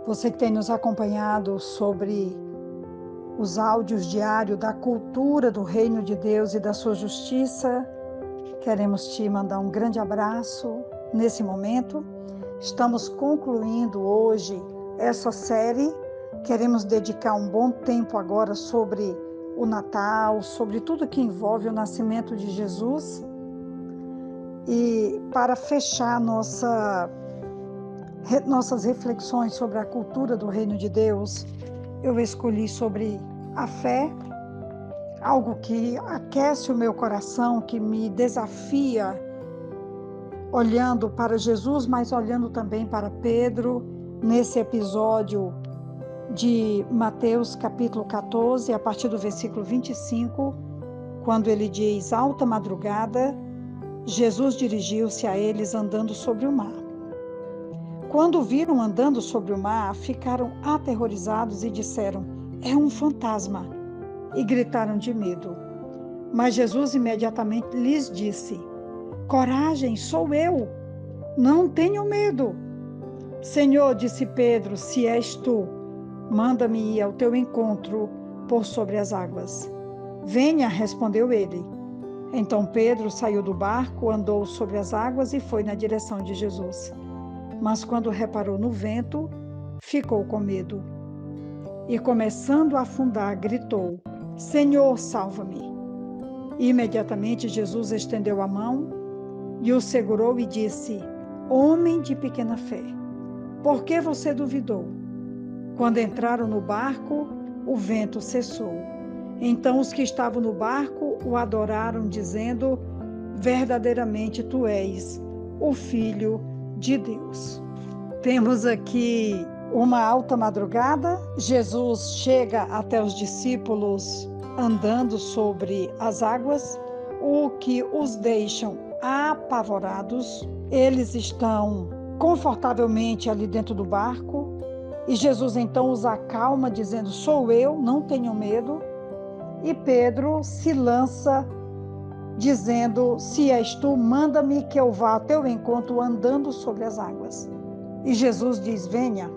Você que tem nos acompanhado sobre os áudios diários da cultura do Reino de Deus e da sua justiça, queremos te mandar um grande abraço nesse momento. Estamos concluindo hoje essa série. Queremos dedicar um bom tempo agora sobre o Natal, sobre tudo que envolve o nascimento de Jesus. E para fechar nossas reflexões sobre a cultura do Reino de Deus, eu escolhi sobre a fé, algo que aquece o meu coração, que me desafia, olhando para Jesus, mas olhando também para Pedro, nesse episódio de Mateus capítulo 14, a partir do versículo 25, quando ele diz: alta madrugada, Jesus dirigiu-se a eles andando sobre o mar. Quando o viram andando sobre o mar, ficaram aterrorizados e disseram: é um fantasma, e gritaram de medo. Mas Jesus imediatamente lhes disse: coragem, sou eu, não tenham medo. Senhor, disse Pedro, se és tu, manda-me ir ao teu encontro por sobre as águas. Venha, respondeu ele. Então Pedro saiu do barco, andou sobre as águas e foi na direção de Jesus. Mas quando reparou no vento, ficou com medo. E começando a afundar, gritou: Senhor, salva-me! Imediatamente Jesus estendeu a mão e o segurou e disse: homem de pequena fé, por que você duvidou? Quando entraram no barco, o vento cessou. Então os que estavam no barco o adoraram, dizendo: verdadeiramente tu és o Filho de Deus. Temos aqui uma alta madrugada. Jesus chega até os discípulos andando sobre as águas, o que os deixam apavorados. Eles estão confortavelmente ali dentro do barco e Jesus então os acalma, dizendo: sou eu, não tenham medo. E Pedro se lança, dizendo: se és tu, manda-me que eu vá ao teu encontro andando sobre as águas. E Jesus diz: venha.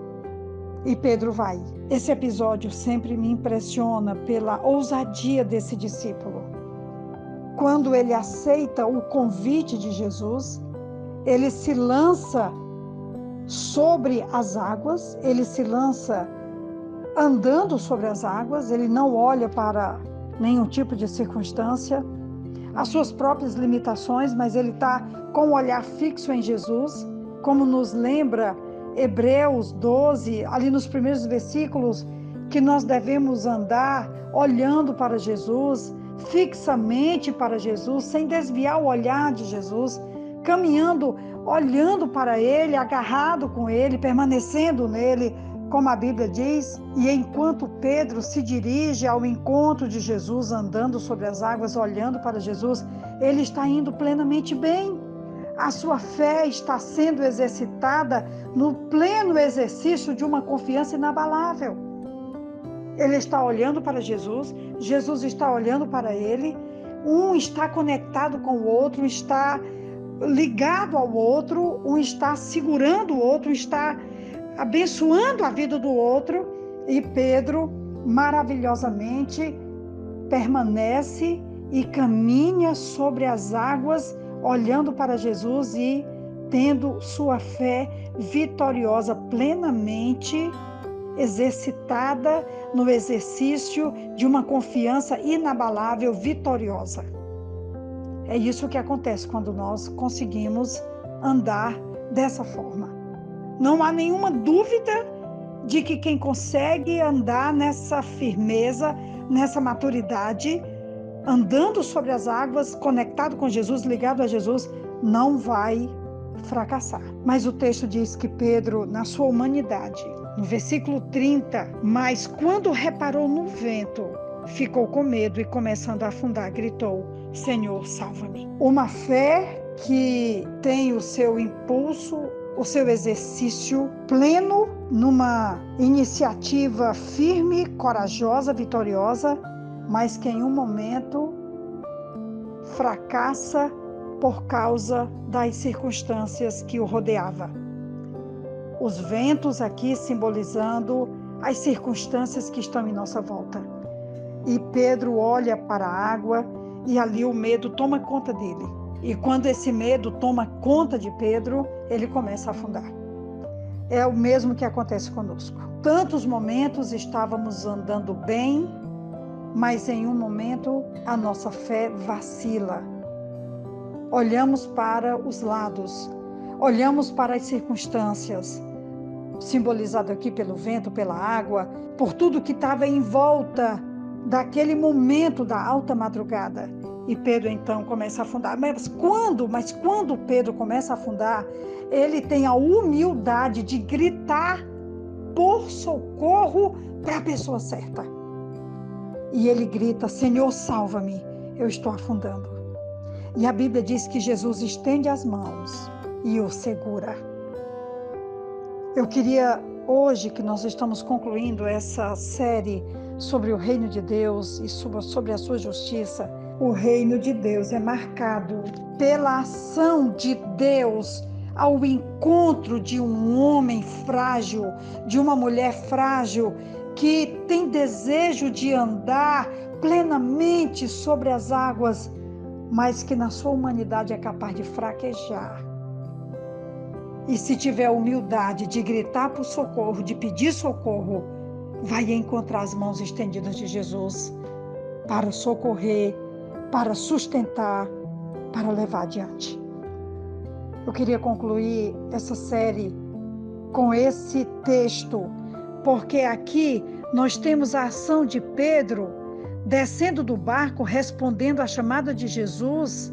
E Pedro vai. Esse episódio sempre me impressiona pela ousadia desse discípulo. Quando ele aceita o convite de Jesus, ele se lança sobre as águas, ele se lança andando sobre as águas, ele não olha para nenhum tipo de circunstância, as suas próprias limitações, mas ele está com o olhar fixo em Jesus, como nos lembra Hebreus 12, ali nos primeiros versículos, que nós devemos andar olhando para Jesus, fixamente para Jesus, sem desviar o olhar de Jesus, caminhando, olhando para Ele, agarrado com Ele, permanecendo nele, como a Bíblia diz. E enquanto Pedro se dirige ao encontro de Jesus, andando sobre as águas, olhando para Jesus, ele está indo plenamente bem. A sua fé está sendo exercitada no pleno exercício de uma confiança inabalável. Ele está olhando para Jesus, Jesus está olhando para ele, um está conectado com o outro, está ligado ao outro, um está segurando o outro, está abençoando a vida do outro, e Pedro maravilhosamente permanece e caminha sobre as águas, olhando para Jesus e tendo sua fé vitoriosa, plenamente exercitada no exercício de uma confiança inabalável, vitoriosa. É isso que acontece quando nós conseguimos andar dessa forma. Não há nenhuma dúvida de que quem consegue andar nessa firmeza, nessa maturidade, andando sobre as águas, conectado com Jesus, ligado a Jesus, não vai fracassar. Mas o texto diz que Pedro, na sua humanidade, no versículo 30, mas quando reparou no vento, ficou com medo e, começando a afundar, gritou: Senhor, salva-me. Uma fé que tem o seu impulso, o seu exercício pleno, numa iniciativa firme, corajosa, vitoriosa, mas que em um momento fracassa por causa das circunstâncias que o rodeava. Os ventos aqui simbolizando as circunstâncias que estão em nossa volta. E Pedro olha para a água e ali o medo toma conta dele. E quando esse medo toma conta de Pedro, ele começa a afundar. É o mesmo que acontece conosco. Tantos momentos estávamos andando bem, mas em um momento a nossa fé vacila. Olhamos para os lados, olhamos para as circunstâncias, simbolizado aqui pelo vento, pela água, por tudo que estava em volta daquele momento da alta madrugada. E Pedro então começa a afundar. Mas quando Pedro começa a afundar, ele tem a humildade de gritar por socorro para a pessoa certa. E ele grita: Senhor, salva-me, eu estou afundando. E a Bíblia diz que Jesus estende as mãos e o segura. Eu queria hoje, que nós estamos concluindo essa série sobre o reino de Deus e sobre a sua justiça, o reino de Deus é marcado pela ação de Deus ao encontro de um homem frágil, de uma mulher frágil, que tem desejo de andar plenamente sobre as águas, mas que na sua humanidade é capaz de fraquejar. E se tiver humildade de gritar por socorro, de pedir socorro, vai encontrar as mãos estendidas de Jesus para socorrer, para sustentar, para levar adiante. Eu queria concluir essa série com esse texto, porque aqui nós temos a ação de Pedro descendo do barco, respondendo à chamada de Jesus,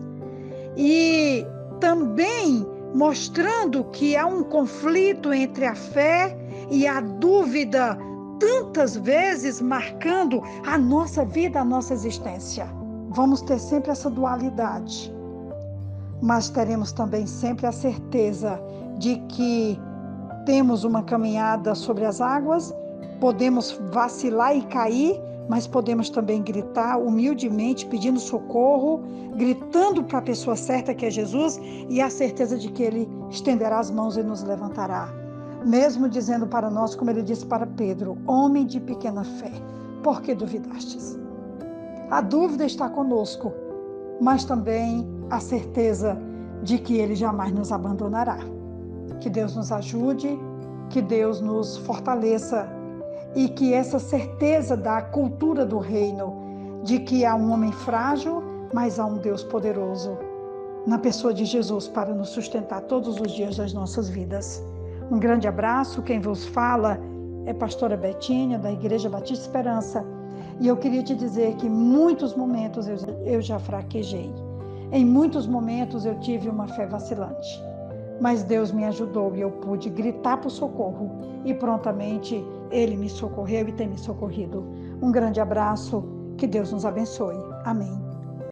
e também mostrando que há um conflito entre a fé e a dúvida, tantas vezes marcando a nossa vida, a nossa existência. Vamos ter sempre essa dualidade, mas teremos também sempre a certeza de que temos uma caminhada sobre as águas, podemos vacilar e cair, mas podemos também gritar humildemente, pedindo socorro, gritando para a pessoa certa, que é Jesus, e a certeza de que Ele estenderá as mãos e nos levantará. Mesmo dizendo para nós, como Ele disse para Pedro: homem de pequena fé, por que duvidastes? A dúvida está conosco, mas também a certeza de que Ele jamais nos abandonará. Que Deus nos ajude, que Deus nos fortaleça, e que essa certeza da cultura do reino, de que há um homem frágil, mas há um Deus poderoso, na pessoa de Jesus, para nos sustentar todos os dias das nossas vidas. Um grande abraço. Quem vos fala é pastora Betinha, da Igreja Batista Esperança. E eu queria te dizer que em muitos momentos eu já fraquejei. Em muitos momentos eu tive uma fé vacilante. Mas Deus me ajudou e eu pude gritar por socorro. E prontamente Ele me socorreu e tem me socorrido. Um grande abraço. Que Deus nos abençoe. Amém.